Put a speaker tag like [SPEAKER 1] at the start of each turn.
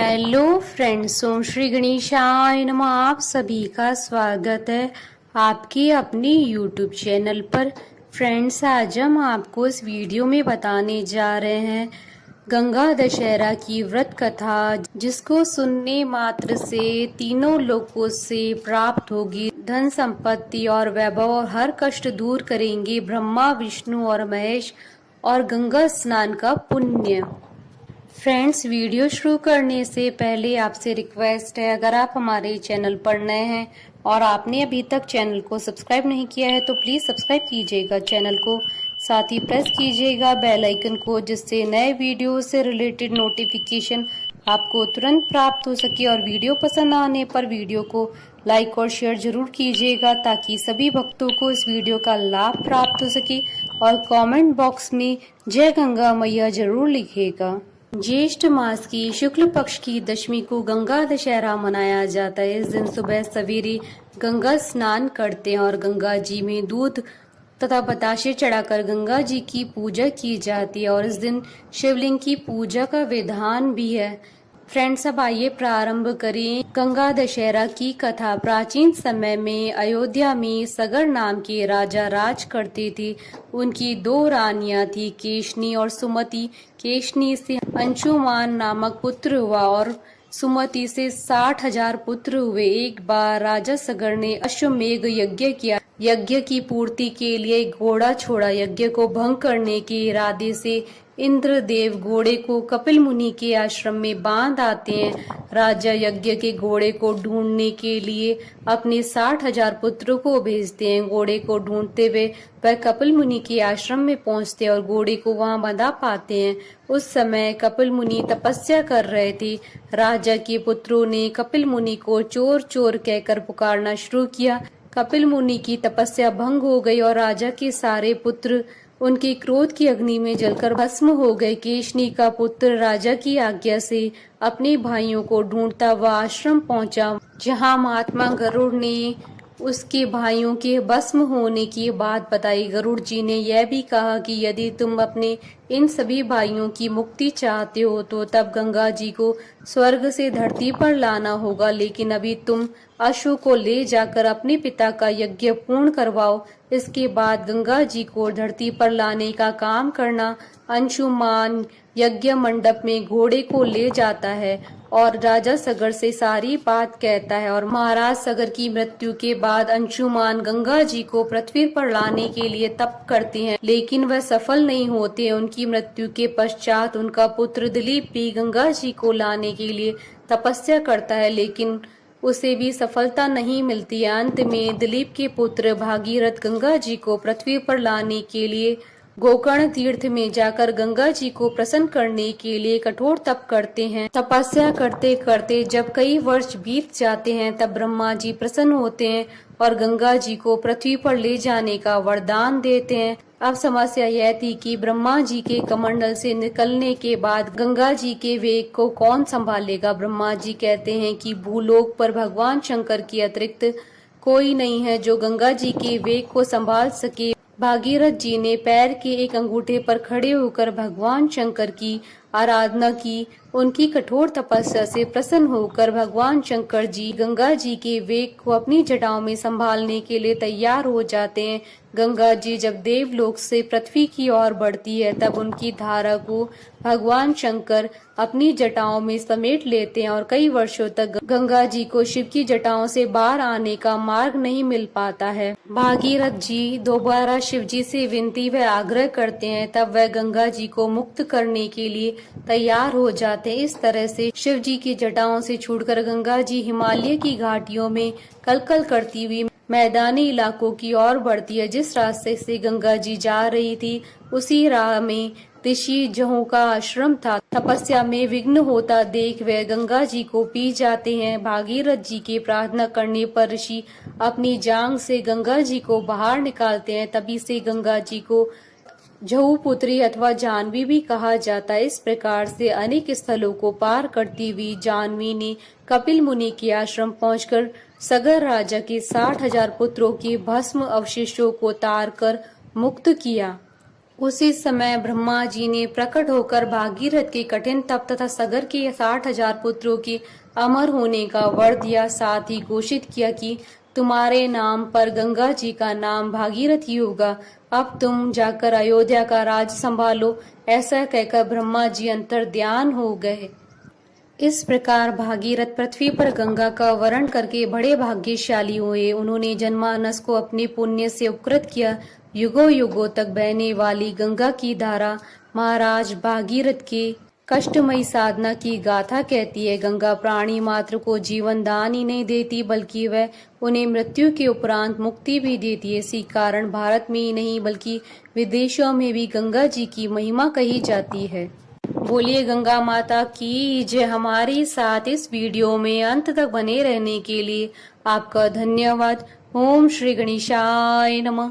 [SPEAKER 1] Hello friends, ओम श्री गणेशाय नमः। आप सभी का स्वागत है आपके अपने यूट्यूब चैनल पर। फ्रेंड्स, आज हम आपको इस वीडियो में बताने जा रहे हैं गंगा दशहरा की व्रत कथा, जिसको सुनने मात्र से तीनों लोकों से प्राप्त होगी धन संपत्ति और वैभव, और हर कष्ट दूर करेंगे ब्रह्मा विष्णु और महेश, और गंगा स्नान का पुण्य। फ्रेंड्स, वीडियो शुरू करने से पहले आपसे रिक्वेस्ट है, अगर आप हमारे चैनल पर नए हैं और आपने अभी तक चैनल को सब्सक्राइब नहीं किया है तो प्लीज सब्सक्राइब कीजिएगा चैनल को, साथ ही प्रेस कीजिएगा बेल आइकन को, जिससे नए वीडियो से रिलेटेड नोटिफिकेशन आपको तुरंत प्राप्त हो सके। और वीडियो पसंद आने पर वीडियो को लाइक और शेयर जरूर कीजिएगा, ताकि सभी भक्तों को इस वीडियो का लाभ प्राप्त हो सके। और कमेंट बॉक्स में जय गंगा मैया जरूर लिखिएगा। ज्येष्ठ मास की शुक्ल पक्ष की दशमी को गंगा दशहरा मनाया जाता है। इस दिन सुबह सवेरे गंगा स्नान करते हैं और गंगा जी में दूध तथा बताशे चढ़ाकर गंगा जी की पूजा की जाती है। और इस दिन शिवलिंग की पूजा का विधान भी है। फ्रेंड्स, अब आइए प्रारंभ करें गंगा दशहरा की कथा। प्राचीन समय में अयोध्या में सगर नाम के राजा राज करते थे। उनकी दो रानियां थी, केशनी और सुमति। केशनी से अंशुमान नामक पुत्र हुआ और सुमति से 60,000 पुत्र हुए। एक बार राजा सगर ने अश्वमेघ यज्ञ किया। यज्ञ की पूर्ति के लिए घोड़ा छोड़ा। यज्ञ को भंग करने के इरादे से इंद्रदेव घोड़े को कपिल मुनि के आश्रम में बांध आते हैं। राजा यज्ञ के घोड़े को ढूंढने के लिए अपने 60,000 पुत्रों को भेजते हैं। घोड़े को ढूंढते हुए वह कपिल मुनि के आश्रम में पहुंचते हैं और घोड़े को वहां बंधा पाते हैं। उस समय कपिल मुनि तपस्या कर रहे थे। राजा के पुत्रों ने कपिल मुनि को चोर चोर कहकर पुकारना शुरू किया। कपिल मुनि की तपस्या भंग हो गई और राजा के सारे पुत्र उनके क्रोध की अग्नि में जलकर भस्म हो गए। केशनी का पुत्र राजा की आज्ञा से अपने भाइयों को ढूंढता हुआ आश्रम पहुंचा, जहां महात्मा गरुड़ ने उसके भाइयों के भस्म होने की बात बताई। गरुड़ जी ने यह भी कहा कि यदि तुम अपने इन सभी भाइयों की मुक्ति चाहते हो तो तब गंगा जी को स्वर्ग से धरती पर लाना होगा, लेकिन अभी तुम अश्व को ले जाकर अपने पिता का यज्ञ पूर्ण करवाओ। इसके बाद गंगा जी को धरती पर लाने का काम करना। अंशुमान यज्ञ मंडप में घोड़े को ले जाता है और राजा सगर से सारी बात कहता है। और महाराज सगर की मृत्यु के बाद अंशुमान गंगा जी को पृथ्वी पर लाने के लिए तप करते हैं, लेकिन वह सफल नहीं होते। उनकी मृत्यु के पश्चात उनका पुत्र दिलीप भी गंगा जी को लाने के लिए तपस्या करता है, लेकिन उसे भी सफलता नहीं मिलती। अंत में दिलीप के पुत्र भागीरथ गंगा जी को पृथ्वी पर लाने के लिए गोकर्ण तीर्थ में जाकर गंगा जी को प्रसन्न करने के लिए कठोर तप करते हैं। तपस्या करते करते जब कई वर्ष बीत जाते हैं, तब ब्रह्मा जी प्रसन्न होते हैं और गंगा जी को पृथ्वी पर ले जाने का वरदान देते हैं। अब समस्या यह थी कि ब्रह्मा जी के कमंडल से निकलने के बाद गंगा जी के वेग को कौन संभालेगा। ब्रह्मा जी कहते हैं कि भूलोक पर भगवान शंकर के अतिरिक्त कोई नहीं है जो गंगा जी के वेग को संभाल सके। भागीरथ जी ने पैर के एक अंगूठे पर खड़े होकर भगवान शंकर की आराधना की। उनकी कठोर तपस्या से प्रसन्न होकर भगवान शंकर जी गंगा जी के वेग को अपनी जटाओं में संभालने के लिए तैयार हो जाते हैं। गंगा जी जब देवलोक से पृथ्वी की ओर बढ़ती है, तब उनकी धारा को भगवान शंकर अपनी जटाओं में समेट लेते हैं और कई वर्षों तक गंगा जी को शिव की जटाओं से बाहर आने का मार्ग नहीं मिल पाता है। भागीरथ जी दोबारा शिव जी से विनती व आग्रह करते हैं, तब वह गंगा जी को मुक्त करने के लिए तैयार हो जाते हैं। इस तरह से शिव जी की जटाओं से छूटकर गंगा जी हिमालय की घाटियों में कलकल करती हुई मैदानी इलाकों की ओर बढ़ती है। जिस रास्ते से गंगा जी जा रही थी, उसी राह में ऋषि जहों का आश्रम था। तपस्या में विघ्न होता देख वे गंगा जी को पी जाते हैं। भागीरथ जी के प्रार्थना करने पर ऋषि अपनी जांग से गंगा जी को बाहर निकालते हैं। तभी से गंगा जी को जहू पुत्री अथवा जानवी भी कहा जाता है। इस प्रकार से अनेक स्थलों को पार करती हुई जानवी ने कपिल मुनि के आश्रम पहुंचकर सगर राजा के 60,000 पुत्रों के भस्म अवशेषों को तार कर मुक्त किया। उसी समय ब्रह्मा जी ने प्रकट होकर भागीरथ के कठिन तप तथा सगर के 60,000 पुत्रों के अमर होने का वर दिया। साथ ही घोषित किया कि तुम्हारे नाम पर गंगा जी का नाम भागीरथ ही होगा। अब तुम जाकर अयोध्या का राज संभालो। ऐसा कहकर ब्रह्मा जी अंतर्ध्यान हो गए। इस प्रकार भागीरथ पृथ्वी पर गंगा का वरण करके बड़े भाग्यशाली हुए। उन्होंने जनमानस को अपने पुण्य से उपकृत किया। युगों युगों तक बहने वाली गंगा की धारा महाराज भागीरथ के कष्टमयी साधना की गाथा कहती है। गंगा प्राणी मात्र को जीवन दान ही नहीं देती, बल्कि वह उन्हें मृत्यु के उपरांत मुक्ति भी देती है। इसी कारण भारत में ही नहीं बल्कि विदेशों में भी गंगा जी की महिमा कही जाती है। बोलिए गंगा माता की जय। हमारे साथ इस वीडियो में अंत तक बने रहने के लिए आपका धन्यवाद। ओम श्री गणेशाय नमः।